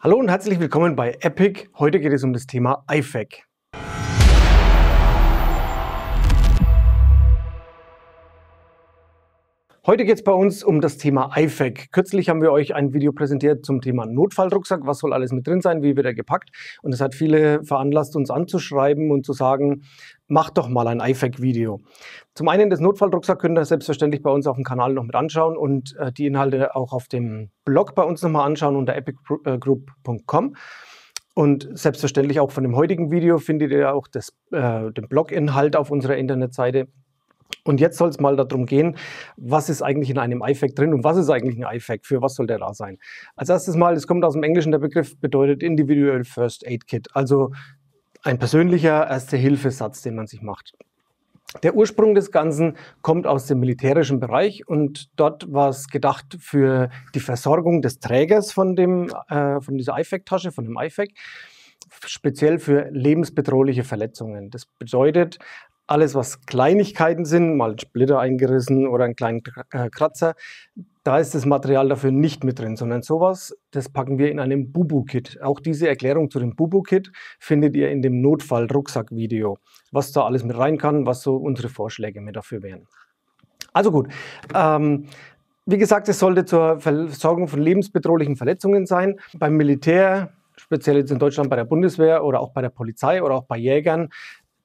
Hallo und herzlich willkommen bei Epic. Heute geht es um das Thema iFAQ. Heute geht es bei uns um das Thema iFAQ. Kürzlich haben wir euch ein Video präsentiert zum Thema Notfallrucksack. Was soll alles mit drin sein? Wie wird er gepackt? Und es hat viele veranlasst, uns anzuschreiben und zu sagen, macht doch mal ein iFAQ-Video. Zum einen, das Notfallrucksack könnt ihr selbstverständlich bei uns auf dem Kanal noch mit anschauen und die Inhalte auch auf dem Blog bei uns nochmal anschauen unter epicgroup.com. Und selbstverständlich auch von dem heutigen Video findet ihr auch den Blog-Inhalt auf unserer Internetseite. Und jetzt soll es mal darum gehen, was ist eigentlich in einem iFAQ drin und was ist eigentlich ein iFAQ, für was soll der da sein? Als erstes mal, es kommt aus dem Englischen, der Begriff bedeutet Individual First Aid Kit, also ein persönlicher Erste-Hilfe-Satz, den man sich macht. Der Ursprung des Ganzen kommt aus dem militärischen Bereich und dort war es gedacht für die Versorgung des Trägers von dieser iFAQ-Tasche, von dem iFAQ, speziell für lebensbedrohliche Verletzungen. Das bedeutet, alles, was Kleinigkeiten sind, mal ein Splitter eingerissen oder einen kleinen Kratzer, da ist das Material dafür nicht mit drin, sondern sowas, das packen wir in einem Bubu-Kit. Auch diese Erklärung zu dem Bubu-Kit findet ihr in dem Notfall-Rucksack-Video, was da alles mit rein kann, was so unsere Vorschläge mit dafür wären. Also gut, wie gesagt, es sollte zur Versorgung von lebensbedrohlichen Verletzungen sein. Beim Militär, speziell jetzt in Deutschland bei der Bundeswehr oder auch bei der Polizei oder auch bei Jägern,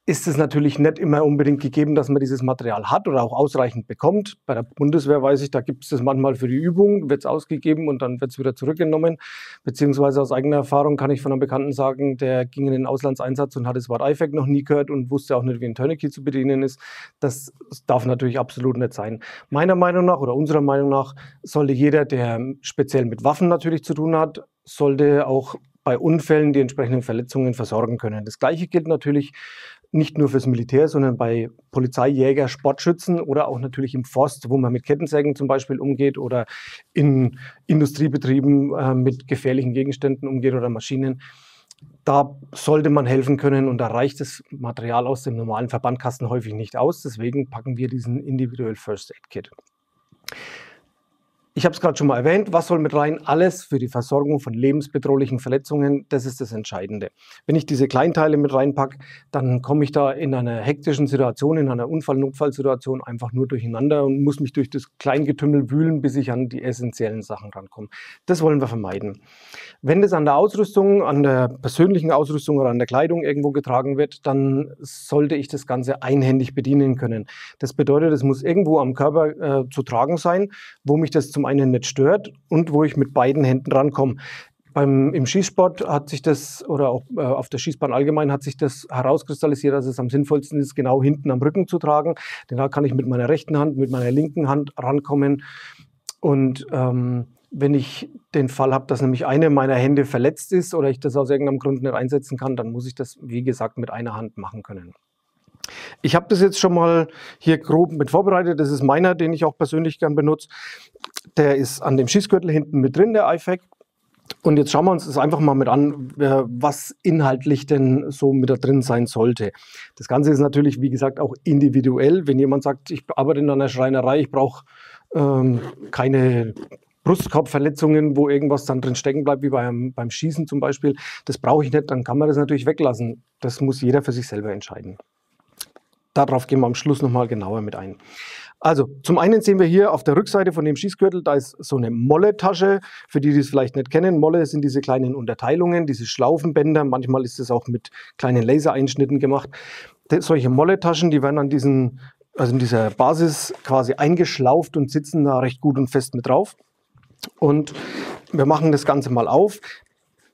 ist es natürlich nicht immer unbedingt gegeben, dass man dieses Material hat oder auch ausreichend bekommt. Bei der Bundeswehr weiß ich, da gibt es das manchmal für die Übung, wird es ausgegeben und dann wird es wieder zurückgenommen. Beziehungsweise aus eigener Erfahrung kann ich von einem Bekannten sagen, der ging in den Auslandseinsatz und hat das Wort iFAQ noch nie gehört und wusste auch nicht, wie ein Tourniquet zu bedienen ist. Das darf natürlich absolut nicht sein. Meiner Meinung nach oder unserer Meinung nach sollte jeder, der speziell mit Waffen natürlich zu tun hat, sollte auch bei Unfällen die entsprechenden Verletzungen versorgen können. Das Gleiche gilt natürlich nicht nur fürs Militär, sondern bei Polizei, Jäger, Sportschützen oder auch natürlich im Forst, wo man mit Kettensägen zum Beispiel umgeht oder in Industriebetrieben mit gefährlichen Gegenständen umgeht oder Maschinen. Da sollte man helfen können und da reicht das Material aus dem normalen Verbandkasten häufig nicht aus. Deswegen packen wir diesen Individual First Aid Kit. Ich habe es gerade schon mal erwähnt, was soll mit rein? Alles für die Versorgung von lebensbedrohlichen Verletzungen, das ist das Entscheidende. Wenn ich diese Kleinteile mit reinpacke, dann komme ich da in einer hektischen Situation, in einer Notfallsituation einfach nur durcheinander und muss mich durch das Kleingetümmel wühlen, bis ich an die essentiellen Sachen rankomme. Das wollen wir vermeiden. Wenn das an der Ausrüstung, an der persönlichen Ausrüstung oder an der Kleidung irgendwo getragen wird, dann sollte ich das Ganze einhändig bedienen können. Das bedeutet, es muss irgendwo am Körper zu tragen sein, wo mich das zum einen nicht stört und wo ich mit beiden Händen rankomme. Im Schießsport hat sich das, oder auch auf der Schießbahn allgemein, hat sich das herauskristallisiert, dass es am sinnvollsten ist, genau hinten am Rücken zu tragen. Denn da kann ich mit meiner rechten Hand, mit meiner linken Hand rankommen. Und wenn ich den Fall habe, dass nämlich eine meiner Hände verletzt ist oder ich das aus irgendeinem Grund nicht einsetzen kann, dann muss ich das, wie gesagt, mit einer Hand machen können. Ich habe das jetzt schon mal hier grob mit vorbereitet. Das ist meiner, den ich auch persönlich gern benutze. Der ist an dem Schießgürtel hinten mit drin, der iFAQ. Und jetzt schauen wir uns das einfach mal mit an, was inhaltlich denn so mit da drin sein sollte. Das Ganze ist natürlich, wie gesagt, auch individuell. Wenn jemand sagt, ich arbeite in einer Schreinerei, ich brauche keine Brustkorbverletzungen, wo irgendwas dann drin stecken bleibt, wie beim Schießen zum Beispiel, das brauche ich nicht, dann kann man das natürlich weglassen. Das muss jeder für sich selber entscheiden. Darauf gehen wir am Schluss nochmal genauer mit ein. Also zum einen sehen wir hier auf der Rückseite von dem Schießgürtel, da ist so eine Molle-Tasche, für die es vielleicht nicht kennen. Molle sind diese kleinen Unterteilungen, diese Schlaufenbänder, manchmal ist es auch mit kleinen Lasereinschnitten gemacht. Solche Molle-Taschen, die werden an in dieser Basis quasi eingeschlauft und sitzen da recht gut und fest mit drauf. Und wir machen das Ganze mal auf.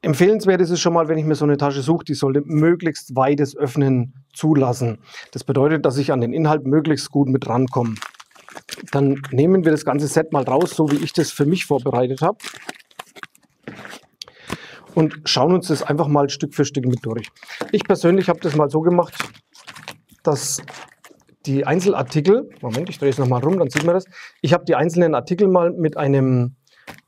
Empfehlenswert ist es schon mal, wenn ich mir so eine Tasche suche, die sollte möglichst weites Öffnen zulassen. Das bedeutet, dass ich an den Inhalt möglichst gut mit rankomme. Dann nehmen wir das ganze Set mal raus, so wie ich das für mich vorbereitet habe. Und schauen uns das einfach mal Stück für Stück mit durch. Ich persönlich habe das mal so gemacht, dass die Einzelartikel, Moment, ich drehe es nochmal rum, dann sieht man das. Ich habe die einzelnen Artikel mal mit einem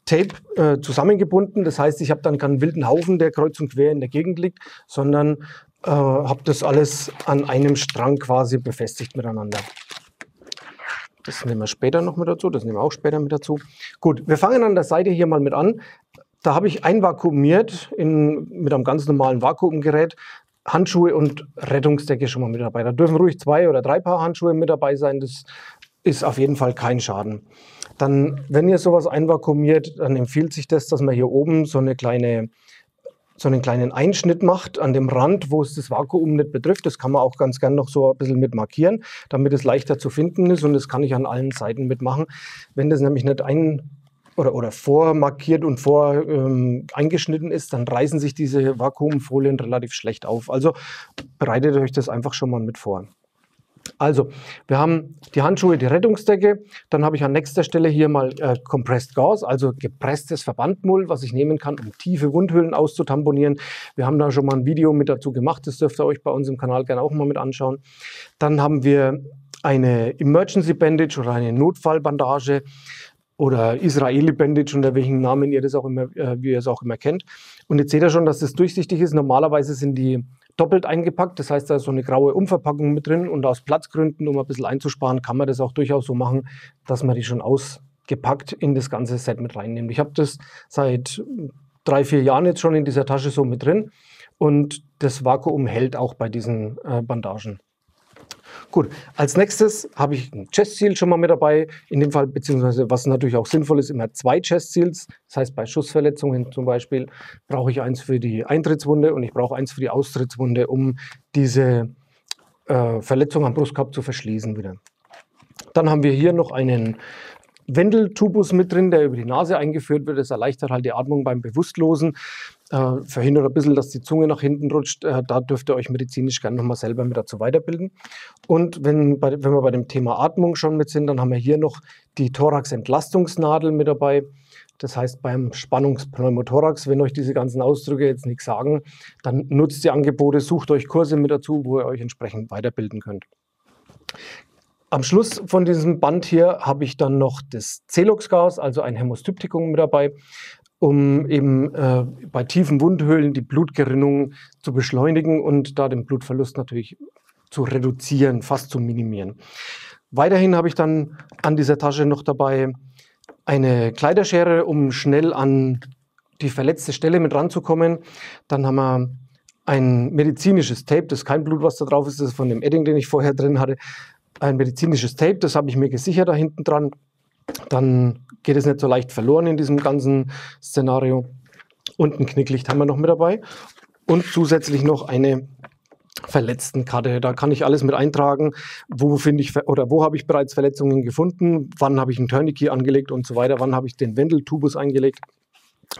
Tape zusammengebunden. Das heißt, ich habe dann keinen wilden Haufen, der kreuz und quer in der Gegend liegt, sondern habe das alles an einem Strang quasi befestigt miteinander. Das nehmen wir später noch mit dazu, das nehmen wir auch später mit dazu. Gut, wir fangen an der Seite hier mal mit an. Da habe ich einvakuumiert mit einem ganz normalen Vakuumgerät. Handschuhe und Rettungsdecke schon mal mit dabei. Da dürfen ruhig 2 oder 3 Paar Handschuhe mit dabei sein. Das ist auf jeden Fall kein Schaden. Dann, wenn ihr sowas einvakuumiert, dann empfiehlt sich das, dass man hier oben so einen kleinen Einschnitt macht an dem Rand, wo es das Vakuum nicht betrifft. Das kann man auch ganz gern noch so ein bisschen mit markieren, damit es leichter zu finden ist, und das kann ich an allen Seiten mitmachen. Wenn das nämlich nicht oder vormarkiert und eingeschnitten ist, dann reißen sich diese Vakuumfolien relativ schlecht auf. Also bereitet euch das einfach schon mal mit vor. Also, wir haben die Handschuhe, die Rettungsdecke, dann habe ich an nächster Stelle hier mal Compressed Gauze, also gepresstes Verbandmull, was ich nehmen kann, um tiefe Wundhöhlen auszutamponieren. Wir haben da schon mal ein Video mit dazu gemacht, das dürft ihr euch bei uns im Kanal gerne auch mal mit anschauen. Dann haben wir eine Emergency Bandage oder eine Notfallbandage oder Israeli Bandage, unter welchen Namen ihr das auch immer, wie ihr es auch immer kennt. Und jetzt seht ihr schon, dass das durchsichtig ist. Normalerweise sind die doppelt eingepackt, das heißt, da ist so eine graue Umverpackung mit drin, und aus Platzgründen, um ein bisschen einzusparen, kann man das auch durchaus so machen, dass man die schon ausgepackt in das ganze Set mit reinnimmt. Ich habe das seit 3, 4 Jahren jetzt schon in dieser Tasche so mit drin, und das Vakuum hält auch bei diesen Bandagen. Gut, als nächstes habe ich ein Chest Seal schon mal mit dabei, in dem Fall, beziehungsweise was natürlich auch sinnvoll ist, immer 2 Chest Seals. Das heißt, bei Schussverletzungen zum Beispiel brauche ich eins für die Eintrittswunde und ich brauche eins für die Austrittswunde, um diese Verletzung am Brustkorb zu verschließen wieder. Dann haben wir hier noch einen Wendeltubus mit drin, der über die Nase eingeführt wird. Das erleichtert halt die Atmung beim Bewusstlosen, verhindert ein bisschen, dass die Zunge nach hinten rutscht. Da dürft ihr euch medizinisch gerne nochmal selber mit dazu weiterbilden. Und wenn wir bei dem Thema Atmung schon mit sind, dann haben wir hier noch die Thorax-Entlastungsnadel mit dabei. Das heißt, beim Spannungspneumothorax, wenn euch diese ganzen Ausdrücke jetzt nichts sagen, dann nutzt die Angebote, sucht euch Kurse mit dazu, wo ihr euch entsprechend weiterbilden könnt. Am Schluss von diesem Band hier habe ich dann noch das Celox-Gas, also ein Hämostyptikum mit dabei, um eben bei tiefen Wundhöhlen die Blutgerinnung zu beschleunigen und da den Blutverlust natürlich zu reduzieren, fast zu minimieren. Weiterhin habe ich dann an dieser Tasche noch dabei eine Kleiderschere, um schnell an die verletzte Stelle mit ranzukommen. Dann haben wir ein medizinisches Tape, das ist kein Blut, was da drauf ist, das ist von dem Edding, den ich vorher drin hatte. Ein medizinisches Tape, das habe ich mir gesichert da hinten dran. Dann geht es nicht so leicht verloren in diesem ganzen Szenario. Und ein Knicklicht haben wir noch mit dabei. Und zusätzlich noch eine Verletztenkarte. Da kann ich alles mit eintragen. Wo habe ich bereits Verletzungen gefunden? Wann habe ich einen Tourniquet angelegt und so weiter? Wann habe ich den Wendeltubus eingelegt?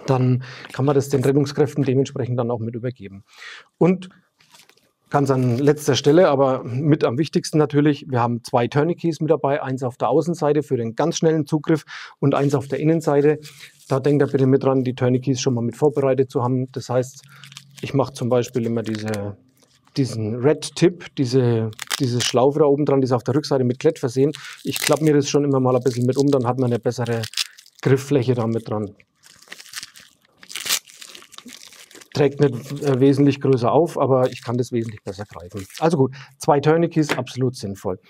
Dann kann man das den Rettungskräften dementsprechend dann auch mit übergeben. Und ganz an letzter Stelle, aber mit am wichtigsten natürlich, wir haben 2 Tourniquets mit dabei, eins auf der Außenseite für den ganz schnellen Zugriff und eins auf der Innenseite. Da denkt ihr bitte mit dran, die Tourniquets schon mal mit vorbereitet zu haben. Das heißt, ich mache zum Beispiel immer diesen Red Tip, diese Schlaufe da oben dran, die ist auf der Rückseite mit Klett versehen. Ich klappe mir das schon immer mal ein bisschen mit um, dann hat man eine bessere Grifffläche da mit dran. Trägt nicht wesentlich größer auf, aber ich kann das wesentlich besser greifen. Also gut, 2 Tourniquets, absolut sinnvoll.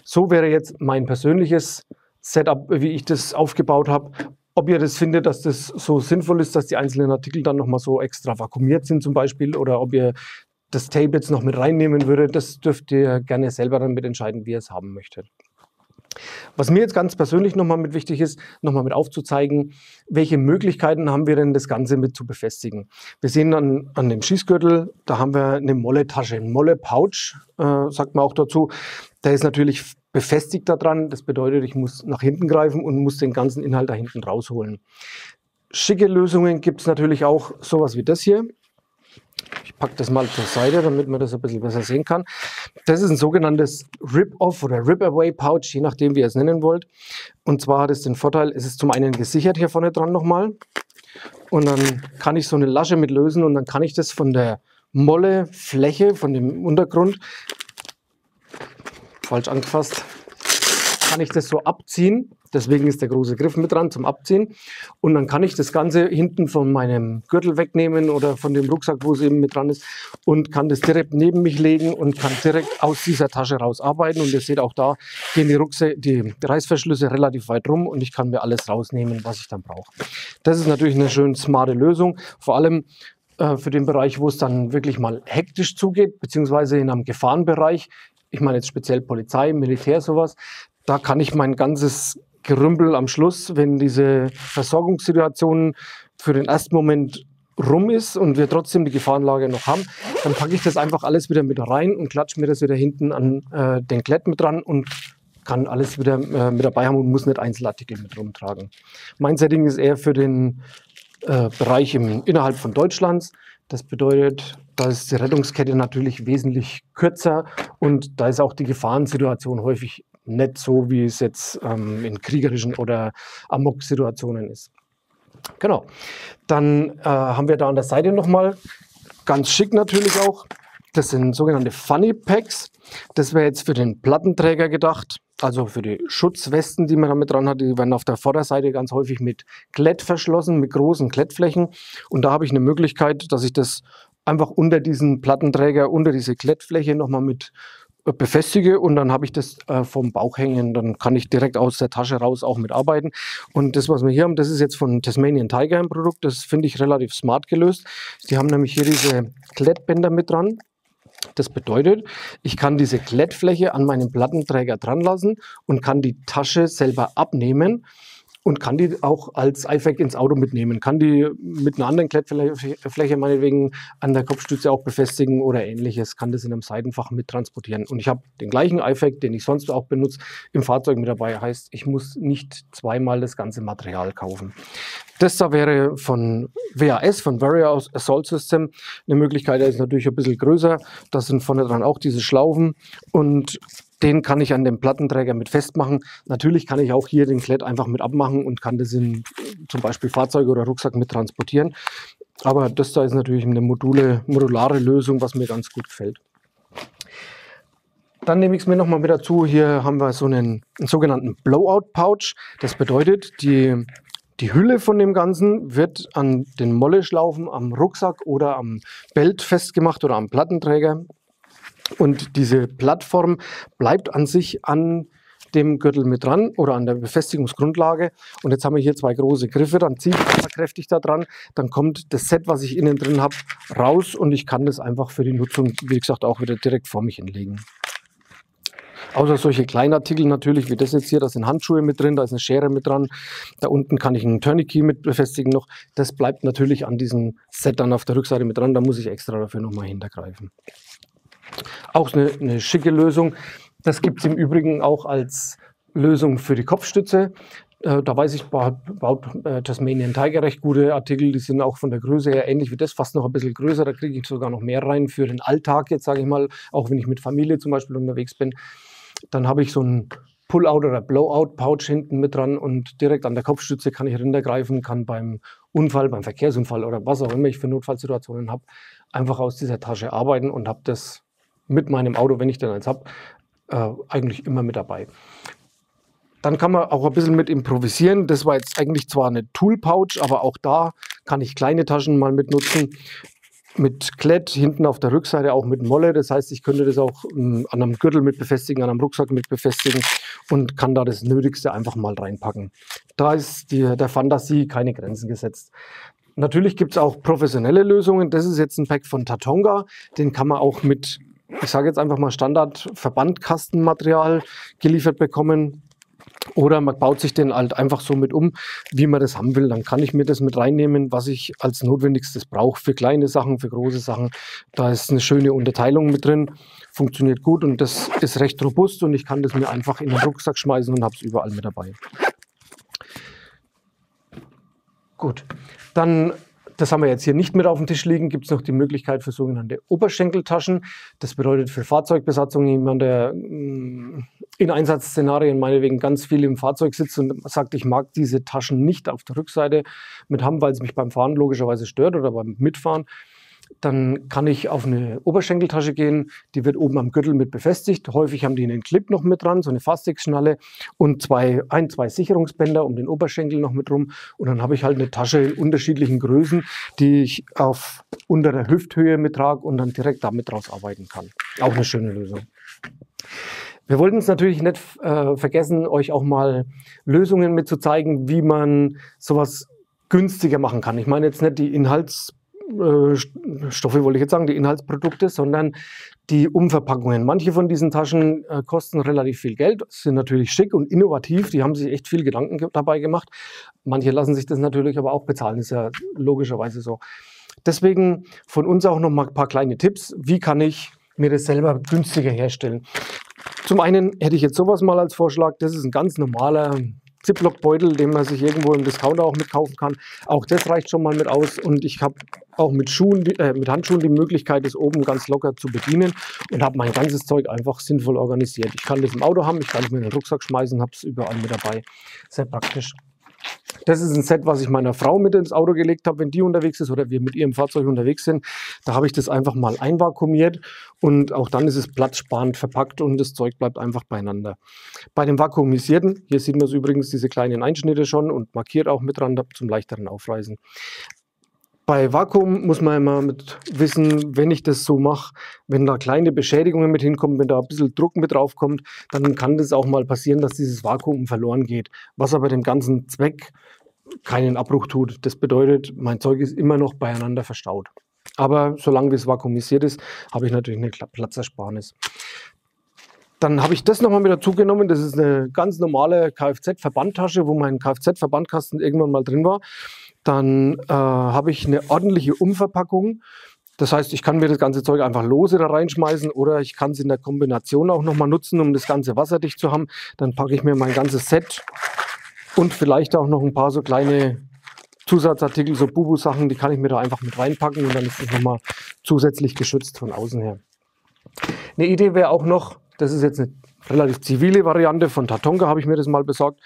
So wäre jetzt mein persönliches Setup, wie ich das aufgebaut habe. Ob ihr das findet, dass das so sinnvoll ist, dass die einzelnen Artikel dann nochmal so extra vakuumiert sind zum Beispiel, oder ob ihr das Tape jetzt noch mit reinnehmen würdet, das dürft ihr gerne selber dann mit entscheiden, wie ihr es haben möchtet. Was mir jetzt ganz persönlich nochmal mit wichtig ist, nochmal mit aufzuzeigen, welche Möglichkeiten haben wir denn, das Ganze mit zu befestigen. Wir sehen an dem Schießgürtel, da haben wir eine Molle-Tasche, ein Molle-Pouch, sagt man auch dazu. Der ist natürlich befestigt daran, das bedeutet, ich muss nach hinten greifen und muss den ganzen Inhalt da hinten rausholen. Schicke Lösungen gibt es natürlich auch, sowas wie das hier. Ich packe das mal zur Seite, damit man das ein bisschen besser sehen kann. Das ist ein sogenanntes Rip-Off oder Rip-Away-Pouch, je nachdem, wie ihr es nennen wollt. Und zwar hat es den Vorteil, es ist zum einen gesichert hier vorne dran nochmal. Und dann kann ich so eine Lasche mit lösen und dann kann ich das von der Molle-Fläche, von dem Untergrund, falsch angefasst, kann ich das so abziehen. Deswegen ist der große Griff mit dran zum Abziehen. Und dann kann ich das Ganze hinten von meinem Gürtel wegnehmen oder von dem Rucksack, wo es eben mit dran ist, und kann das direkt neben mich legen und kann direkt aus dieser Tasche raus arbeiten. Und ihr seht auch da gehen die Reißverschlüsse relativ weit rum und ich kann mir alles rausnehmen, was ich dann brauche. Das ist natürlich eine schön smarte Lösung, vor allem für den Bereich, wo es dann wirklich mal hektisch zugeht, beziehungsweise in einem Gefahrenbereich. Ich meine jetzt speziell Polizei, Militär, sowas. Da kann ich mein ganzes Gerümpel am Schluss, wenn diese Versorgungssituation für den ersten Moment rum ist und wir trotzdem die Gefahrenlage noch haben, dann packe ich das einfach alles wieder mit rein und klatsche mir das wieder hinten an den Klett mit dran und kann alles wieder mit dabei haben und muss nicht Einzelartikel mit rumtragen. Mein Setting ist eher für den Bereich innerhalb von Deutschlands. Das bedeutet, da ist die Rettungskette natürlich wesentlich kürzer und da ist auch die Gefahrensituation häufig nicht so, wie es jetzt in kriegerischen oder Amok-Situationen ist. Genau. Dann haben wir da an der Seite nochmal, ganz schick natürlich auch, das sind sogenannte Funny Packs. Das wäre jetzt für den Plattenträger gedacht, also für die Schutzwesten, die man da mit dran hat. Die werden auf der Vorderseite ganz häufig mit Klett verschlossen, mit großen Klettflächen. Und da habe ich eine Möglichkeit, dass ich das einfach unter diesen Plattenträger, unter diese Klettfläche nochmal mit befestige und dann habe ich das vom Bauch hängen. Dann kann ich direkt aus der Tasche raus auch mitarbeiten. Und das, was wir hier haben, das ist jetzt von Tasmanian Tiger ein Produkt. Das finde ich relativ smart gelöst. Die haben nämlich hier diese Klettbänder mit dran. Das bedeutet, ich kann diese Klettfläche an meinem Plattenträger dran lassen und kann die Tasche selber abnehmen und kann die auch als IFAK ins Auto mitnehmen. Kann die mit einer anderen Klettfläche meinetwegen an der Kopfstütze auch befestigen oder ähnliches. Kann das in einem Seitenfach mit transportieren. Und ich habe den gleichen IFAK, den ich sonst auch benutze, im Fahrzeug mit dabei. Heißt, ich muss nicht zweimal das ganze Material kaufen. Das da wäre von WAS, von Warrior Assault System, eine Möglichkeit. Der ist natürlich ein bisschen größer. Da sind vorne dran auch diese Schlaufen und den kann ich an dem Plattenträger mit festmachen. Natürlich kann ich auch hier den Klett einfach mit abmachen und kann das in zum Beispiel Fahrzeuge oder Rucksack mit transportieren. Aber das da ist natürlich eine modulare Lösung, was mir ganz gut gefällt. Dann nehme ich es mir nochmal mit dazu. Hier haben wir so einen sogenannten Blowout-Pouch. Das bedeutet, die Hülle von dem Ganzen wird an den Molleschlaufen am Rucksack oder am Belt festgemacht oder am Plattenträger. Und diese Plattform bleibt an sich an dem Gürtel mit dran oder an der Befestigungsgrundlage. Und jetzt haben wir hier zwei große Griffe, dann ziehe ich einfach kräftig da dran. Dann kommt das Set, was ich innen drin habe, raus und ich kann das einfach für die Nutzung, wie gesagt, auch wieder direkt vor mich hinlegen. Außer solche Kleinartikel natürlich, wie das jetzt hier, da sind Handschuhe mit drin, da ist eine Schere mit dran. Da unten kann ich einen Tourniquet mit befestigen noch. Das bleibt natürlich an diesem Set dann auf der Rückseite mit dran, da muss ich extra dafür nochmal hintergreifen. Auch eine schicke Lösung. Das gibt es im Übrigen auch als Lösung für die Kopfstütze. Da weiß ich, baut Tasmanian Tiger recht gute Artikel. Die sind auch von der Größe her ähnlich wie das, fast noch ein bisschen größer. Da kriege ich sogar noch mehr rein für den Alltag, jetzt sage ich mal, auch wenn ich mit Familie zum Beispiel unterwegs bin. Dann habe ich so ein Pull-out oder Blowout-Pouch hinten mit dran und direkt an der Kopfstütze kann ich runtergreifen, kann beim Unfall, beim Verkehrsunfall oder was auch immer ich für Notfallsituationen habe, einfach aus dieser Tasche arbeiten und habe das mit meinem Auto, wenn ich denn eins habe, eigentlich immer mit dabei. Dann kann man auch ein bisschen mit improvisieren. Das war jetzt eigentlich zwar eine Tool-Pouch, aber auch da kann ich kleine Taschen mal mit nutzen. Mit Klett, hinten auf der Rückseite auch mit Molle. Das heißt, ich könnte das auch an einem Gürtel mit befestigen, an einem Rucksack mit befestigen und kann da das Nötigste einfach mal reinpacken. Da ist der Fantasie keine Grenzen gesetzt. Natürlich gibt es auch professionelle Lösungen. Das ist jetzt ein Pack von Tatonga. Den kann man auch mit, ich sage jetzt einfach mal Standard-Verbandkastenmaterial geliefert bekommen. Oder man baut sich den halt einfach so mit um, wie man das haben will. Dann kann ich mir das mit reinnehmen, was ich als Notwendigstes brauche. Für kleine Sachen, für große Sachen. Da ist eine schöne Unterteilung mit drin. Funktioniert gut und das ist recht robust. Und ich kann das mir einfach in den Rucksack schmeißen und habe es überall mit dabei. Gut, dann, das haben wir jetzt hier nicht mit auf dem Tisch liegen, gibt es noch die Möglichkeit für sogenannte Oberschenkeltaschen. Das bedeutet für Fahrzeugbesatzung, jemand, der in Einsatzszenarien meinetwegen ganz viel im Fahrzeug sitzt und sagt, ich mag diese Taschen nicht auf der Rückseite mit haben, weil es mich beim Fahren logischerweise stört oder beim Mitfahren. Dann kann ich auf eine Oberschenkeltasche gehen, die wird oben am Gürtel mit befestigt. Häufig haben die einen Clip noch mit dran, so eine Fastex-Schnalle und zwei Sicherungsbänder um den Oberschenkel noch mit rum. Und dann habe ich halt eine Tasche in unterschiedlichen Größen, die ich auf unterer Hüfthöhe mittrage und dann direkt damit draus arbeiten kann. Auch eine schöne Lösung. Wir wollten es natürlich nicht vergessen, euch auch mal Lösungen mitzuzeigen, wie man sowas günstiger machen kann. Ich meine jetzt nicht die Inhaltsstoffe, wollte ich jetzt sagen, die Inhaltsprodukte, sondern die Umverpackungen. Manche von diesen Taschen kosten relativ viel Geld, sind natürlich schick und innovativ, die haben sich echt viel Gedanken dabei gemacht. Manche lassen sich das natürlich aber auch bezahlen, ist ja logischerweise so. Deswegen von uns auch noch mal ein paar kleine Tipps, wie kann ich mir das selber günstiger herstellen. Zum einen hätte ich jetzt sowas mal als Vorschlag, das ist ein ganz normaler Ziploc-Beutel, den man sich irgendwo im Discounter auch mitkaufen kann. Auch das reicht schon mal mit aus und ich habe auch mit Handschuhen die Möglichkeit, das oben ganz locker zu bedienen und habe mein ganzes Zeug einfach sinnvoll organisiert. Ich kann das im Auto haben, ich kann es mir in den Rucksack schmeißen, habe es überall mit dabei. Sehr praktisch. Das ist ein Set, was ich meiner Frau mit ins Auto gelegt habe, wenn die unterwegs ist oder wir mit ihrem Fahrzeug unterwegs sind. Da habe ich das einfach mal einvakuumiert und auch dann ist es platzsparend verpackt und das Zeug bleibt einfach beieinander. Bei dem vakuumisierten, hier sieht man es übrigens, diese kleinen Einschnitte schon und markiert auch mit dran zum leichteren Aufreißen. Bei Vakuum muss man immer mit wissen, wenn ich das so mache, wenn da kleine Beschädigungen mit hinkommen, wenn da ein bisschen Druck mit drauf kommt, dann kann das auch mal passieren, dass dieses Vakuum verloren geht, was aber dem ganzen Zweck keinen Abbruch tut. Das bedeutet, mein Zeug ist immer noch beieinander verstaut. Aber solange das vakuumisiert ist, habe ich natürlich eine Platzersparnis. Dann habe ich das nochmal mit dazu genommen. Das ist eine ganz normale Kfz-Verbandtasche, wo mein Kfz-Verbandkasten irgendwann mal drin war. Dann habe ich eine ordentliche Umverpackung. Das heißt, ich kann mir das ganze Zeug einfach lose da reinschmeißen oder ich kann es in der Kombination auch nochmal nutzen, um das Ganze wasserdicht zu haben. Dann packe ich mir mein ganzes Set und vielleicht auch noch ein paar so kleine Zusatzartikel, so Bubu-Sachen, die kann ich mir da einfach mit reinpacken und dann ist es nochmal zusätzlich geschützt von außen her. Eine Idee wäre auch noch, das ist jetzt eine relativ zivile Variante, von Tatonga habe ich mir das mal besorgt,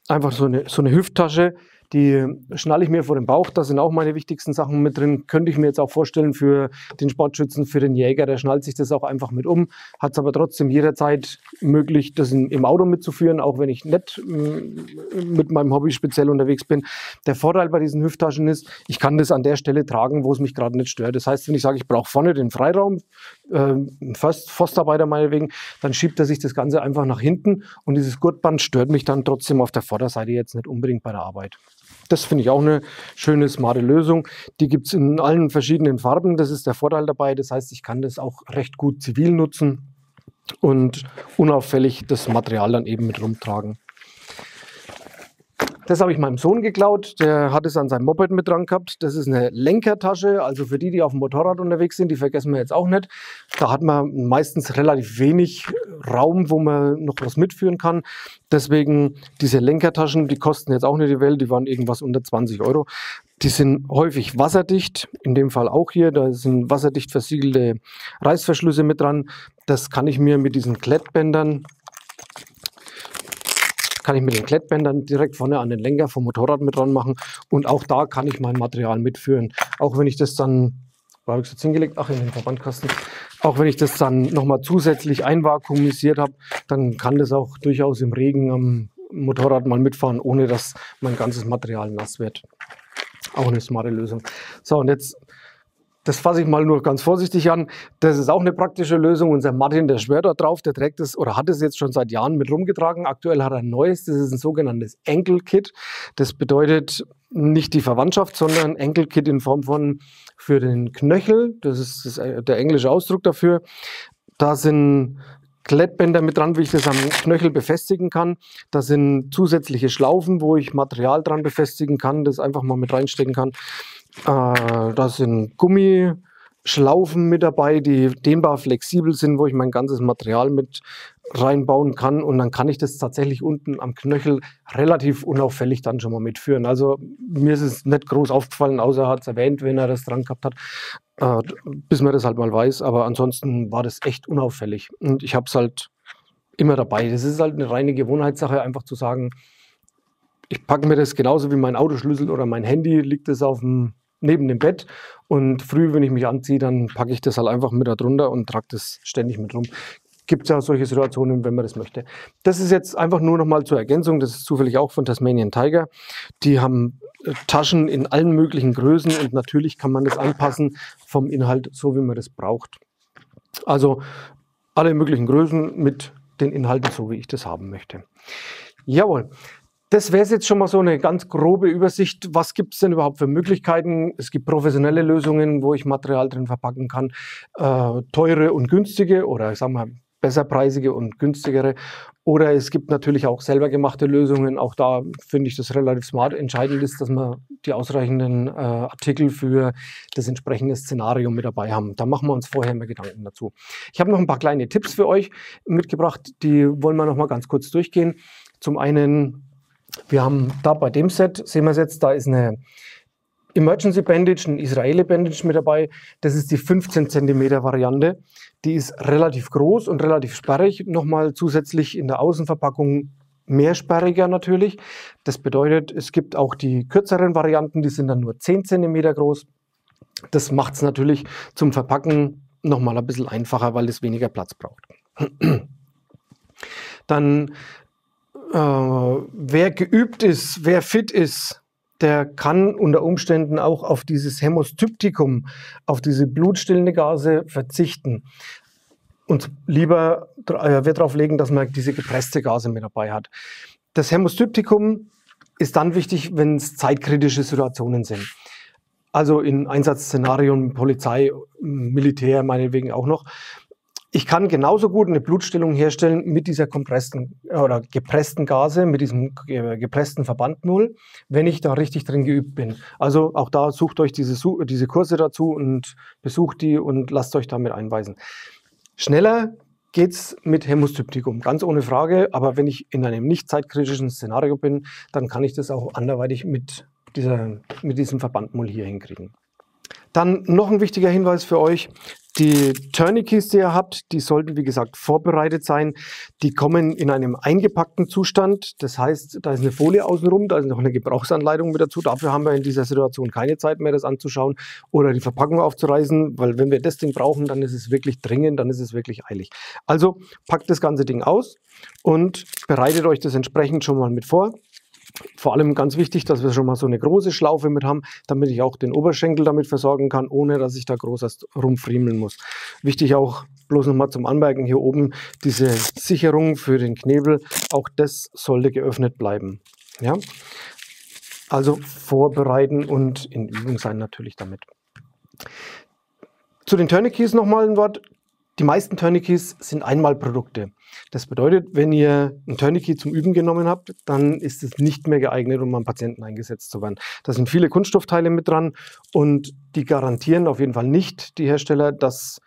einfach so eine Hüfttasche, die schnalle ich mir vor den Bauch, da sind auch meine wichtigsten Sachen mit drin. Könnte ich mir jetzt auch vorstellen für den Sportschützen, für den Jäger, der schnallt sich das auch einfach mit um. Hat es aber trotzdem jederzeit möglich, das im Auto mitzuführen, auch wenn ich nicht mit meinem Hobby speziell unterwegs bin. Der Vorteil bei diesen Hüfttaschen ist, ich kann das an der Stelle tragen, wo es mich gerade nicht stört. Das heißt, wenn ich sage, ich brauche vorne den Freiraum, ein Forstarbeiter meinetwegen, dann schiebt er sich das Ganze einfach nach hinten und dieses Gurtband stört mich dann trotzdem auf der Vorderseite jetzt nicht unbedingt bei der Arbeit. Das finde ich auch eine schöne, smarte Lösung. Die gibt es in allen verschiedenen Farben. Das ist der Vorteil dabei. Das heißt, ich kann das auch recht gut zivil nutzen und unauffällig das Material dann eben mit rumtragen. Das habe ich meinem Sohn geklaut. Der hat es an seinem Moped mit dran gehabt. Das ist eine Lenkertasche. Also für die auf dem Motorrad unterwegs sind, die vergessen wir jetzt auch nicht. Da hat man meistens relativ wenig Raum, wo man noch was mitführen kann. Deswegen diese Lenkertaschen, die kosten jetzt auch nicht die Welt. Die waren irgendwas unter 20 Euro. Die sind häufig wasserdicht. In dem Fall auch hier. Da sind wasserdicht versiegelte Reißverschlüsse mit dran. Das kann ich mir mit diesen Klettbändern direkt vorne an den Lenker vom Motorrad mit dran machen und auch da kann ich mein Material mitführen. Auch wenn ich das dann, wo habe ich es jetzt hingelegt? Ach, in den Verbandkasten. Auch wenn ich das dann nochmal zusätzlich einvakuumisiert habe, dann kann das auch durchaus im Regen am Motorrad mal mitfahren, ohne dass mein ganzes Material nass wird. Auch eine smarte Lösung. So, und jetzt, das fasse ich mal nur ganz vorsichtig an. Das ist auch eine praktische Lösung. Unser Martin, der schwört da drauf, der trägt es oder hat es jetzt schon seit Jahren mit rumgetragen. Aktuell hat er ein neues, das ist ein sogenanntes Ankle-Kit. Das bedeutet nicht die Verwandtschaft, sondern Ankle-Kit in Form von für den Knöchel. Das ist der englische Ausdruck dafür. Da sind Klettbänder mit dran, wie ich das am Knöchel befestigen kann. Da sind zusätzliche Schlaufen, wo ich Material dran befestigen kann, das einfach mal mit reinstecken kann. Da sind Gummischlaufen mit dabei, die dehnbar flexibel sind, wo ich mein ganzes Material mit reinbauen kann und dann kann ich das tatsächlich unten am Knöchel relativ unauffällig dann schon mal mitführen. Also mir ist es nicht groß aufgefallen, außer er hat es erwähnt, wenn er das dran gehabt hat, bis man das halt mal weiß, aber ansonsten war das echt unauffällig und ich habe es halt immer dabei. Das ist halt eine reine Gewohnheitssache, einfach zu sagen, ich packe mir das genauso wie mein Autoschlüssel oder mein Handy, liegt es auf dem neben dem Bett und früh, wenn ich mich anziehe, dann packe ich das halt einfach mit da drunter und trage das ständig mit rum. Gibt es ja solche Situationen, wenn man das möchte. Das ist jetzt einfach nur noch mal zur Ergänzung. Das ist zufällig auch von Tasmanian Tiger. Die haben Taschen in allen möglichen Größen und natürlich kann man das anpassen vom Inhalt, so wie man das braucht. Also alle möglichen Größen mit den Inhalten, so wie ich das haben möchte. Jawohl. Das wäre jetzt schon mal so eine ganz grobe Übersicht. Was gibt es denn überhaupt für Möglichkeiten? Es gibt professionelle Lösungen, wo ich Material drin verpacken kann. Teure und günstige oder sagen wir besserpreisige und günstigere. Oder es gibt natürlich auch selber gemachte Lösungen. Auch da finde ich das relativ smart. Entscheidend ist, dass wir die ausreichenden Artikel für das entsprechende Szenario mit dabei haben. Da machen wir uns vorher mehr Gedanken dazu. Ich habe noch ein paar kleine Tipps für euch mitgebracht. Die wollen wir noch mal ganz kurz durchgehen. Zum einen, wir haben da bei dem Set, sehen wir es jetzt, da ist eine Emergency Bandage, ein Israeli Bandage mit dabei. Das ist die 15 cm Variante. Die ist relativ groß und relativ sperrig. Nochmal zusätzlich in der Außenverpackung mehr sperriger natürlich. Das bedeutet, es gibt auch die kürzeren Varianten, die sind dann nur 10 cm groß. Das macht es natürlich zum Verpacken nochmal ein bisschen einfacher, weil es weniger Platz braucht. Dann wer geübt ist, wer fit ist, der kann unter Umständen auch auf dieses Hämostyptikum, auf diese blutstillende Gase verzichten. Und lieber Wert darauf legen, dass man diese gepresste Gase mit dabei hat. Das Hämostyptikum ist dann wichtig, wenn es zeitkritische Situationen sind. Also in Einsatzszenarien, Polizei, Militär meinetwegen auch noch. Ich kann genauso gut eine Blutstillung herstellen mit dieser kompressten oder gepressten Gase, mit diesem gepressten Verbandnull, wenn ich da richtig drin geübt bin. Also auch da sucht euch diese Kurse dazu und besucht die und lasst euch damit einweisen. Schneller geht's mit Hämostyptikum, ganz ohne Frage. Aber wenn ich in einem nicht zeitkritischen Szenario bin, dann kann ich das auch anderweitig mit diesem Verbandnull hier hinkriegen. Dann noch ein wichtiger Hinweis für euch. Die Tourniquets, die ihr habt, die sollten, wie gesagt, vorbereitet sein. Die kommen in einem eingepackten Zustand. Das heißt, da ist eine Folie außenrum, da ist noch eine Gebrauchsanleitung mit dazu. Dafür haben wir in dieser Situation keine Zeit mehr, das anzuschauen oder die Verpackung aufzureißen, weil wenn wir das Ding brauchen, dann ist es wirklich dringend, dann ist es wirklich eilig. Also packt das ganze Ding aus und bereitet euch das entsprechend schon mal mit vor. Vor allem ganz wichtig, dass wir schon mal so eine große Schlaufe mit haben, damit ich auch den Oberschenkel damit versorgen kann, ohne dass ich da groß erst rumfriemeln muss. Wichtig auch, bloß nochmal zum Anmerken, hier oben diese Sicherung für den Knebel, auch das sollte geöffnet bleiben. Ja? Also vorbereiten und in Übung sein natürlich damit. Zu den Tourniquets nochmal ein Wort. Die meisten Tourniquets sind Einmalprodukte. Das bedeutet, wenn ihr ein Tourniquet zum Üben genommen habt, dann ist es nicht mehr geeignet, um am Patienten eingesetzt zu werden. Da sind viele Kunststoffteile mit dran und die garantieren auf jeden Fall nicht, die Hersteller, dass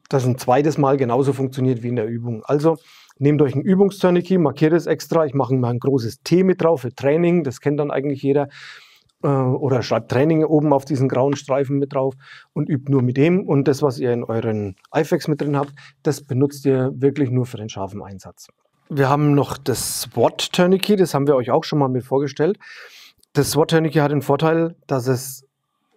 das ein zweites Mal genauso funktioniert wie in der Übung. Also nehmt euch ein Übungstourniquet, markiert es extra. Ich mache mal ein großes T mit drauf für Training, das kennt dann eigentlich jeder. Oder schreibt Training oben auf diesen grauen Streifen mit drauf und übt nur mit dem. Und das, was ihr in euren iFAKs mit drin habt, das benutzt ihr wirklich nur für den scharfen Einsatz. Wir haben noch das SWAT Tourniquet, das haben wir euch auch schon mal mit vorgestellt. Das SWAT Tourniquet hat den Vorteil, dass es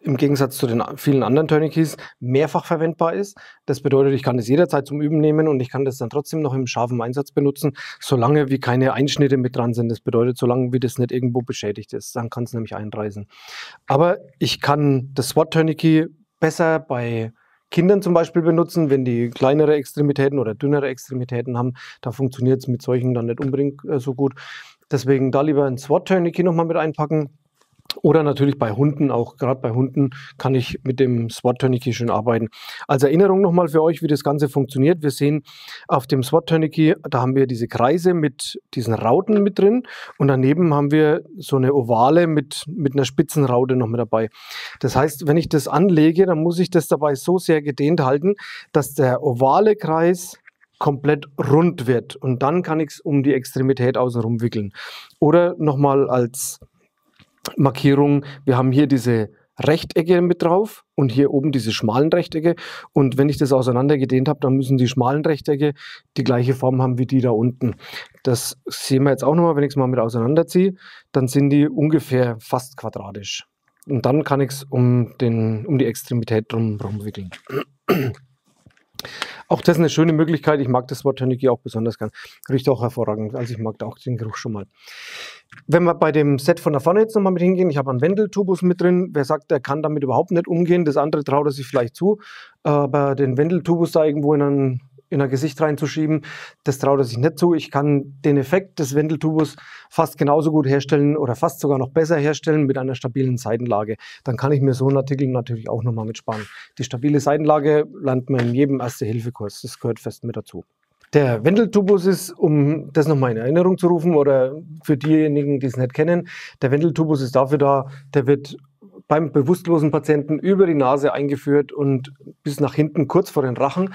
im Gegensatz zu den vielen anderen Tourniquets mehrfach verwendbar ist. Das bedeutet, ich kann das jederzeit zum Üben nehmen und ich kann das dann trotzdem noch im scharfen Einsatz benutzen, solange wie keine Einschnitte mit dran sind. Das bedeutet, solange wie das nicht irgendwo beschädigt ist, dann kann es nämlich einreißen. Aber ich kann das SWAT-Tourniquet besser bei Kindern zum Beispiel benutzen, wenn die kleinere Extremitäten oder dünnere Extremitäten haben. Da funktioniert es mit solchen dann nicht unbedingt so gut. Deswegen da lieber ein SWAT-Tourniquet nochmal mit einpacken. Oder natürlich bei Hunden, auch gerade bei Hunden kann ich mit dem SWAT-Tourniquet schön arbeiten. Als Erinnerung nochmal für euch, wie das Ganze funktioniert. Wir sehen auf dem SWAT-Tourniquet, da haben wir diese Kreise mit diesen Rauten mit drin und daneben haben wir so eine Ovale mit einer spitzen Raute noch mit dabei. Das heißt, wenn ich das anlege, dann muss ich das dabei so sehr gedehnt halten, dass der ovale Kreis komplett rund wird und dann kann ich es um die Extremität außenrum wickeln. Oder nochmal als Markierung, wir haben hier diese Rechtecke mit drauf und hier oben diese schmalen Rechtecke und wenn ich das auseinander gedehnt habe, dann müssen die schmalen Rechtecke die gleiche Form haben wie die da unten. Das sehen wir jetzt auch nochmal, wenn ich es mal mit auseinanderziehe, dann sind die ungefähr fast quadratisch. Und dann kann ich es um die Extremität drumherum wickeln. Auch das ist eine schöne Möglichkeit. Ich mag das Wort Tourniquet auch besonders gern. Riecht auch hervorragend. Also ich mag da auch den Geruch schon mal. Wenn wir bei dem Set von der Pfanne jetzt nochmal mit hingehen, ich habe einen Wendeltubus mit drin. Wer sagt, der kann damit überhaupt nicht umgehen, das andere traut er sich vielleicht zu. Aber den Wendeltubus da irgendwo in ein Gesicht reinzuschieben, das traut er sich nicht zu. Ich kann den Effekt des Wendeltubus fast genauso gut herstellen oder fast sogar noch besser herstellen mit einer stabilen Seitenlage. Dann kann ich mir so einen Artikel natürlich auch nochmal mitsparen. Die stabile Seitenlage lernt man in jedem Erste-Hilfe-Kurs. Das gehört fest mit dazu. Der Wendeltubus ist, um das nochmal in Erinnerung zu rufen oder für diejenigen, die es nicht kennen, der Wendeltubus ist dafür da, der wird beim bewusstlosen Patienten über die Nase eingeführt und bis nach hinten kurz vor den Rachen,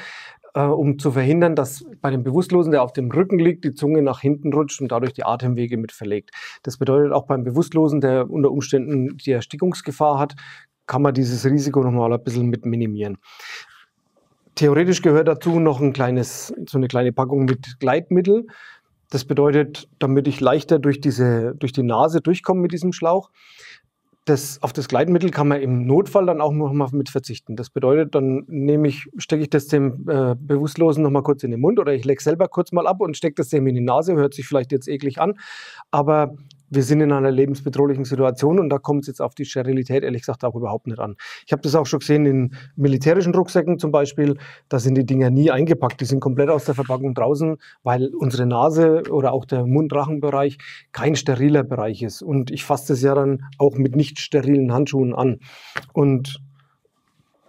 um zu verhindern, dass bei dem Bewusstlosen, der auf dem Rücken liegt, die Zunge nach hinten rutscht und dadurch die Atemwege mit verlegt. Das bedeutet auch beim Bewusstlosen, der unter Umständen die Erstickungsgefahr hat, kann man dieses Risiko nochmal ein bisschen mit minimieren. Theoretisch gehört dazu noch so eine kleine Packung mit Gleitmittel. Das bedeutet, damit ich leichter durch die Nase durchkomme mit diesem Schlauch. Auf das Gleitmittel kann man im Notfall dann auch noch mal mit verzichten. Das bedeutet, dann stecke ich das dem Bewusstlosen noch mal kurz in den Mund oder ich lege selber kurz mal ab und stecke das dem in die Nase. Hört sich vielleicht jetzt eklig an, aber wir sind in einer lebensbedrohlichen Situation und da kommt es jetzt auf die Sterilität ehrlich gesagt auch überhaupt nicht an. Ich habe das auch schon gesehen in militärischen Rucksäcken zum Beispiel, da sind die Dinger nie eingepackt, die sind komplett aus der Verpackung draußen, weil unsere Nase oder auch der Mund-Rachen-Bereich kein steriler Bereich ist und ich fasse das ja dann auch mit nicht sterilen Handschuhen an und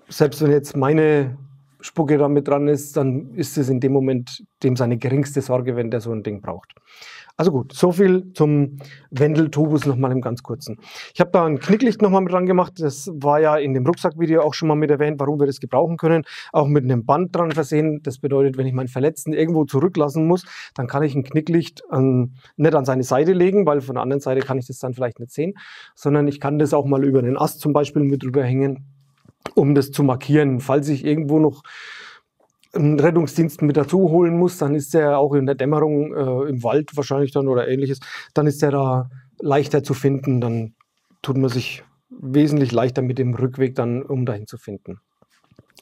selbst wenn jetzt meine Spucke da mit dran ist, dann ist es in dem Moment dem seine geringste Sorge, wenn der so ein Ding braucht. Also gut, so viel zum Wendeltubus nochmal im ganz kurzen. Ich habe da ein Knicklicht nochmal mit dran gemacht. Das war ja in dem Rucksackvideo auch schon mal mit erwähnt, warum wir das gebrauchen können. Auch mit einem Band dran versehen. Das bedeutet, wenn ich meinen Verletzten irgendwo zurücklassen muss, dann kann ich ein Knicklicht nicht an seine Seite legen, weil von der anderen Seite kann ich das dann vielleicht nicht sehen, sondern ich kann das auch mal über einen Ast zum Beispiel mit drüber hängen, um das zu markieren. Falls ich irgendwo noch einen Rettungsdienst mit dazu holen muss, dann ist der auch in der Dämmerung im Wald wahrscheinlich dann oder ähnliches, dann ist der da leichter zu finden, dann tut man sich wesentlich leichter mit dem Rückweg dann, um dahin zu finden.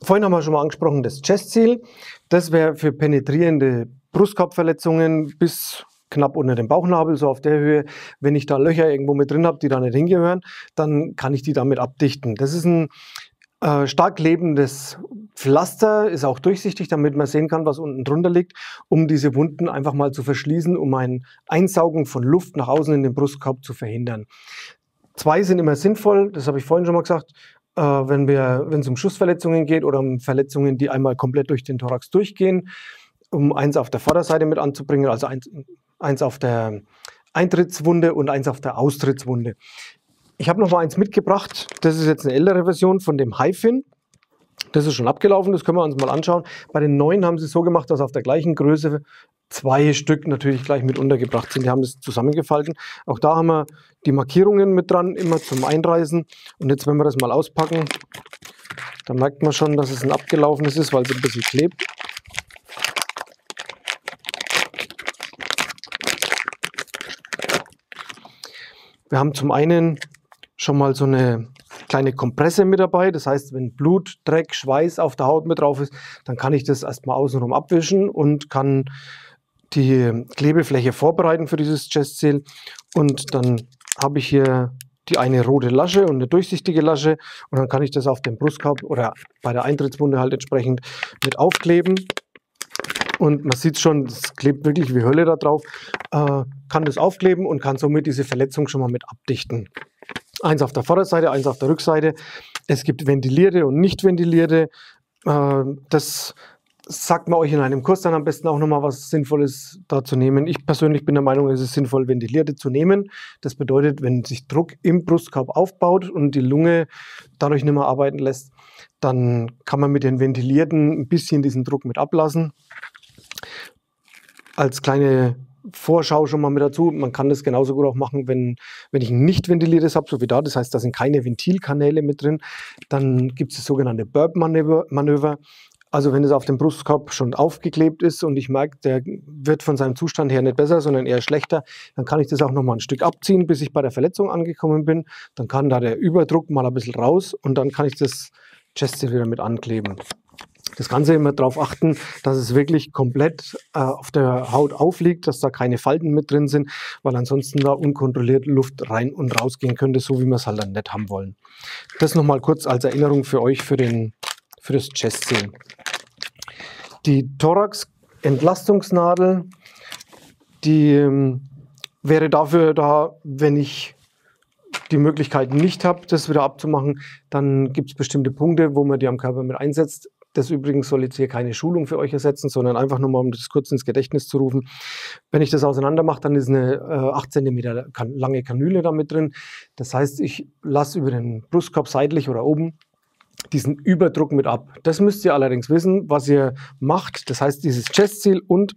Vorhin haben wir schon mal angesprochen, das Chest Seal, das wäre für penetrierende Brustkorbverletzungen bis knapp unter dem Bauchnabel, so auf der Höhe. Wenn ich da Löcher irgendwo mit drin habe, die da nicht hingehören, dann kann ich die damit abdichten. Das ist ein stark lebendes Pflaster, ist auch durchsichtig, damit man sehen kann, was unten drunter liegt, um diese Wunden einfach mal zu verschließen, um ein Einsaugen von Luft nach außen in den Brustkorb zu verhindern. 2 sind immer sinnvoll, das habe ich vorhin schon mal gesagt, wenn es um Schussverletzungen geht oder um Verletzungen, die einmal komplett durch den Thorax durchgehen, um eins auf der Vorderseite mit anzubringen, also eins auf der Eintrittswunde und eins auf der Austrittswunde. Ich habe noch mal eins mitgebracht, das ist jetzt eine ältere Version von dem HiFin. Das ist schon abgelaufen, das können wir uns mal anschauen. Bei den neuen haben sie es so gemacht, dass auf der gleichen Größe 2 Stück natürlich gleich mit untergebracht sind. Die haben das zusammengefalten. Auch da haben wir die Markierungen mit dran, immer zum Einreißen. Und jetzt, wenn wir das mal auspacken, dann merkt man schon, dass es ein abgelaufenes ist, weil es ein bisschen klebt. Wir haben zum einen schon mal so eine kleine Kompresse mit dabei. Das heißt, wenn Blut, Dreck, Schweiß auf der Haut mit drauf ist, dann kann ich das erstmal außenrum abwischen und kann die Klebefläche vorbereiten für dieses Chest Seal. Und dann habe ich hier die eine rote Lasche und eine durchsichtige Lasche und dann kann ich das auf dem Brustkorb oder bei der Eintrittswunde halt entsprechend mit aufkleben. Und man sieht schon, das klebt wirklich wie Hölle da drauf, kann das aufkleben und kann somit diese Verletzung schon mal mit abdichten. Eins auf der Vorderseite, eins auf der Rückseite. Es gibt ventilierte und nicht ventilierte. Das sagt man euch in einem Kurs dann am besten auch nochmal, was Sinnvolles da zu nehmen. Ich persönlich bin der Meinung, es ist sinnvoll, ventilierte zu nehmen. Das bedeutet, wenn sich Druck im Brustkorb aufbaut und die Lunge dadurch nicht mehr arbeiten lässt, dann kann man mit den ventilierten ein bisschen diesen Druck mit ablassen. Als kleine Vorschau schon mal mit dazu, man kann das genauso gut auch machen, wenn ich ein nicht ventiliertes habe, so wie da, das heißt, da sind keine Ventilkanäle mit drin, dann gibt es das sogenannte Burp-Manöver. Also wenn es auf dem Brustkorb schon aufgeklebt ist und ich merke, der wird von seinem Zustand her nicht besser, sondern eher schlechter, dann kann ich das auch noch mal ein Stück abziehen, bis ich bei der Verletzung angekommen bin. Dann kann da der Überdruck mal ein bisschen raus und dann kann ich das Chest-Seal wieder mit ankleben. Das Ganze immer darauf achten, dass es wirklich komplett auf der Haut aufliegt, dass da keine Falten mit drin sind, weil ansonsten da unkontrolliert Luft rein und raus gehen könnte, so wie wir es halt dann nicht haben wollen. Das nochmal kurz als Erinnerung für euch für das Chest-Seal. Die Thorax-Entlastungsnadel, die wäre dafür da, wenn ich die Möglichkeit nicht habe, das wieder abzumachen, dann gibt es bestimmte Punkte, wo man die am Körper mit einsetzt. Das übrigens soll jetzt hier keine Schulung für euch ersetzen, sondern einfach nur mal, um das kurz ins Gedächtnis zu rufen. Wenn ich das auseinander mache, dann ist eine 8 cm lange Kanüle da mit drin. Das heißt, ich lasse über den Brustkorb seitlich oder oben diesen Überdruck mit ab. Das müsst ihr allerdings wissen, was ihr macht. Das heißt, dieses Chest-Seal und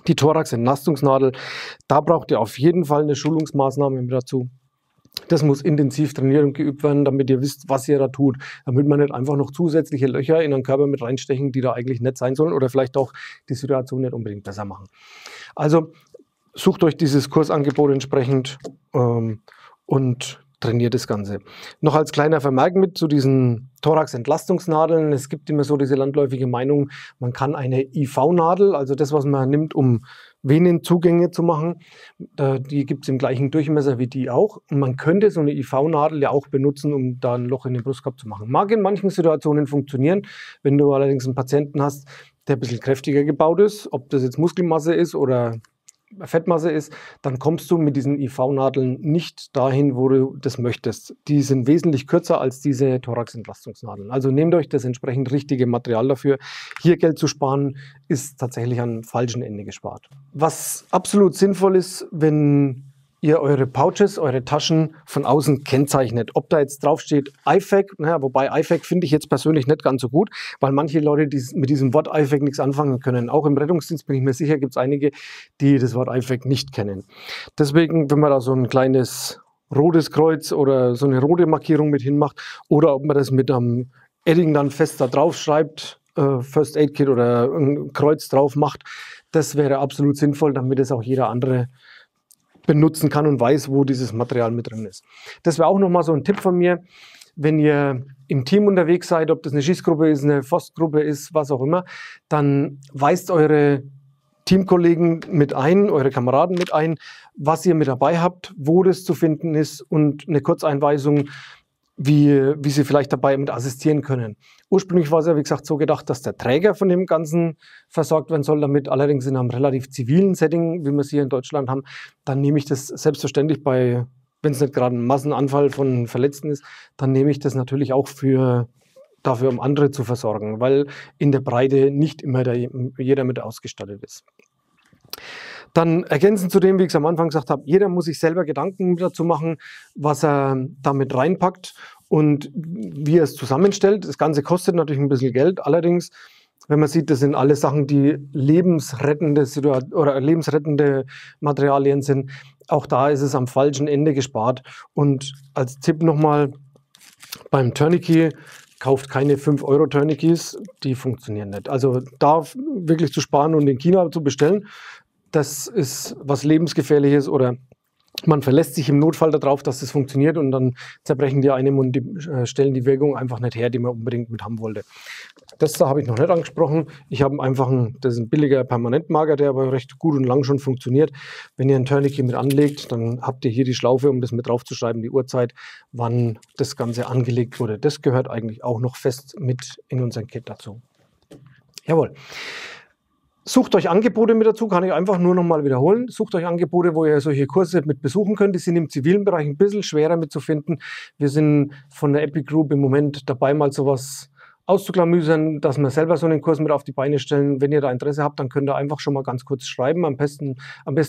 die Thorax-Entlastungsnadel, da braucht ihr auf jeden Fall eine Schulungsmaßnahme mit dazu. Das muss intensiv trainiert und geübt werden, damit ihr wisst, was ihr da tut. Damit man nicht einfach noch zusätzliche Löcher in den Körper mit reinstechen, die da eigentlich nicht sein sollen oder vielleicht auch die Situation nicht unbedingt besser machen. Also sucht euch dieses Kursangebot entsprechend und trainiert das Ganze. Noch als kleiner Vermerk mit zu diesen Thorax-Entlastungsnadeln. Es gibt immer so diese landläufige Meinung, man kann eine IV-Nadel, also das, was man nimmt, um Venenzugänge zu machen, die gibt es im gleichen Durchmesser wie die auch. Und man könnte so eine IV-Nadel ja auch benutzen, um da ein Loch in den Brustkorb zu machen. Mag in manchen Situationen funktionieren. Wenn du allerdings einen Patienten hast, der ein bisschen kräftiger gebaut ist, ob das jetzt Muskelmasse ist oder Fettmasse ist, dann kommst du mit diesen IV-Nadeln nicht dahin, wo du das möchtest. Die sind wesentlich kürzer als diese Thorax-Entlastungsnadeln. Also nehmt euch das entsprechend richtige Material dafür. Hier Geld zu sparen, ist tatsächlich am falschen Ende gespart. Was absolut sinnvoll ist, wenn ihr eure Pouches, eure Taschen von außen kennzeichnet. Ob da jetzt drauf steht IFAK, naja, wobei IFAK finde ich jetzt persönlich nicht ganz so gut, weil manche Leute die mit diesem Wort IFAK nichts anfangen können. Auch im Rettungsdienst bin ich mir sicher, gibt es einige, die das Wort IFAK nicht kennen. Deswegen, wenn man da so ein kleines rotes Kreuz oder so eine rote Markierung mit hinmacht oder ob man das mit einem Edding dann fest da drauf schreibt, First Aid Kit oder ein Kreuz drauf macht, das wäre absolut sinnvoll, damit es auch jeder andere benutzen kann und weiß, wo dieses Material mit drin ist. Das wäre auch nochmal so ein Tipp von mir, wenn ihr im Team unterwegs seid, ob das eine Schießgruppe ist, eine Forstgruppe ist, was auch immer, dann weist eure Teamkollegen mit ein, eure Kameraden mit ein, was ihr mit dabei habt, wo das zu finden ist und eine Kurzeinweisung, wie sie vielleicht dabei mit assistieren können. Ursprünglich war es ja, wie gesagt, so gedacht, dass der Träger von dem Ganzen versorgt werden soll, damit allerdings in einem relativ zivilen Setting, wie wir es hier in Deutschland haben, dann nehme ich das selbstverständlich wenn es nicht gerade ein Massenanfall von Verletzten ist, dann nehme ich das natürlich auch dafür, um andere zu versorgen, weil in der Breite nicht immer jeder mit ausgestattet ist. Dann ergänzend zu dem, wie ich es am Anfang gesagt habe, jeder muss sich selber Gedanken dazu machen, was er damit reinpackt und wie er es zusammenstellt. Das Ganze kostet natürlich ein bisschen Geld. Allerdings, wenn man sieht, das sind alles Sachen, die lebensrettende Materialien sind. Auch da ist es am falschen Ende gespart. Und als Tipp nochmal, beim Tourniquet, kauft keine 5 € Tourniquets, die funktionieren nicht. Also da wirklich zu sparen und in China zu bestellen, das ist was Lebensgefährliches oder man verlässt sich im Notfall darauf, dass das funktioniert und dann zerbrechen die einem und stellen die Wirkung einfach nicht her, die man unbedingt mit haben wollte. Das da habe ich noch nicht angesprochen. Ich habe einfach das ist ein billiger Permanentmarker, der aber recht gut und lang schon funktioniert. Wenn ihr ein Tourniquet mit anlegt, dann habt ihr hier die Schlaufe, um das mit drauf zu schreiben, die Uhrzeit, wann das Ganze angelegt wurde. Das gehört eigentlich auch noch fest mit in unser Kit dazu. Jawohl. Sucht euch Angebote mit dazu, kann ich einfach nur noch mal wiederholen. Sucht euch Angebote, wo ihr solche Kurse mit besuchen könnt. Die sind im zivilen Bereich ein bisschen schwerer mitzufinden. Wir sind von der Epic Group im Moment dabei, mal sowas auszuklamüsern, dass wir selber so einen Kurs mit auf die Beine stellen. Wenn ihr da Interesse habt, dann könnt ihr einfach schon mal ganz kurz schreiben, am besten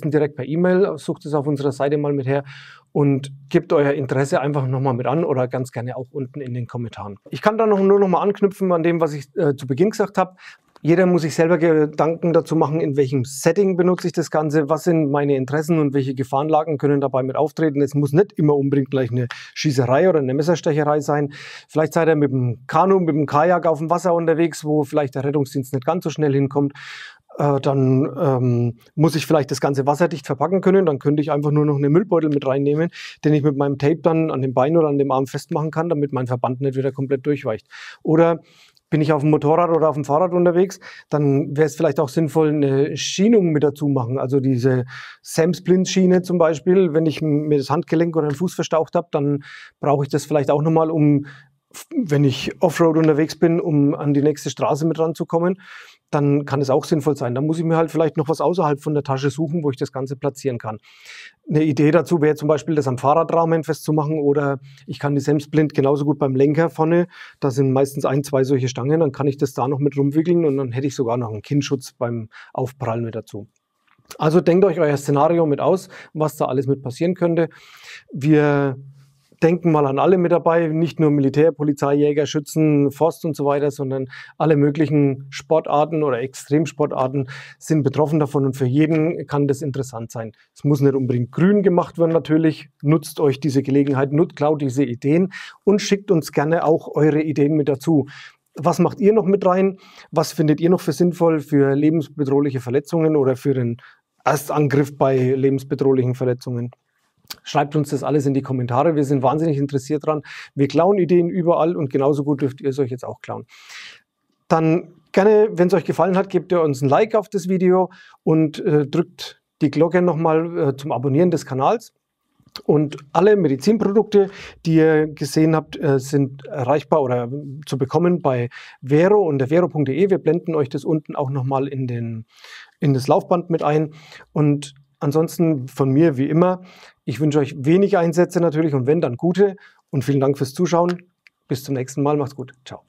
direkt per E-Mail, sucht es auf unserer Seite mal mit her und gebt euer Interesse einfach nochmal mit an oder ganz gerne auch unten in den Kommentaren. Ich kann da nur noch mal anknüpfen an dem, was ich zu Beginn gesagt habe. Jeder muss sich selber Gedanken dazu machen, in welchem Setting benutze ich das Ganze, was sind meine Interessen und welche Gefahrenlagen können dabei mit auftreten. Es muss nicht immer unbedingt gleich eine Schießerei oder eine Messerstecherei sein. Vielleicht seid ihr mit dem Kanu, mit dem Kajak auf dem Wasser unterwegs, wo vielleicht der Rettungsdienst nicht ganz so schnell hinkommt. Dann muss ich vielleicht das Ganze wasserdicht verpacken können. Dann könnte ich einfach nur noch einen Müllbeutel mit reinnehmen, den ich mit meinem Tape dann an dem Bein oder an dem Arm festmachen kann, damit mein Verband nicht wieder komplett durchweicht. Oder bin ich auf dem Motorrad oder auf dem Fahrrad unterwegs, dann wäre es vielleicht auch sinnvoll, eine Schienung mit dazu machen. Also diese Sam-Splint-Schiene zum Beispiel, wenn ich mir das Handgelenk oder den Fuß verstaucht habe, dann brauche ich das vielleicht auch nochmal, wenn ich Offroad unterwegs bin, um an die nächste Straße mit ranzukommen. Dann kann es auch sinnvoll sein. Da muss ich mir halt vielleicht noch was außerhalb von der Tasche suchen, wo ich das Ganze platzieren kann. Eine Idee dazu wäre zum Beispiel, das am Fahrradrahmen festzumachen, oder ich kann die Sam-Splint genauso gut beim Lenker vorne, da sind meistens 1, 2 solche Stangen, dann kann ich das da noch mit rumwickeln und dann hätte ich sogar noch einen Kinnschutz beim Aufprallen mit dazu. Also denkt euch euer Szenario mit aus, was da alles mit passieren könnte. Wir denken mal an alle mit dabei, nicht nur Militär, Polizei, Jäger, Schützen, Forst und so weiter, sondern alle möglichen Sportarten oder Extremsportarten sind betroffen davon und für jeden kann das interessant sein. Es muss nicht unbedingt grün gemacht werden natürlich, nutzt euch diese Gelegenheit, klaut diese Ideen und schickt uns gerne auch eure Ideen mit dazu. Was macht ihr noch mit rein? Was findet ihr noch für sinnvoll für lebensbedrohliche Verletzungen oder für den Erstangriff bei lebensbedrohlichen Verletzungen? Schreibt uns das alles in die Kommentare. Wir sind wahnsinnig interessiert dran. Wir klauen Ideen überall und genauso gut dürft ihr es euch jetzt auch klauen. Dann gerne, wenn es euch gefallen hat, gebt ihr uns ein Like auf das Video und drückt die Glocke nochmal zum Abonnieren des Kanals. Und alle Medizinprodukte, die ihr gesehen habt, sind erreichbar oder zu bekommen bei Vero und der vero.de. Wir blenden euch das unten auch nochmal in das Laufband mit ein. Und ansonsten von mir wie immer, ich wünsche euch wenig Einsätze natürlich und wenn, dann gute. Und vielen Dank fürs Zuschauen. Bis zum nächsten Mal. Macht's gut. Ciao.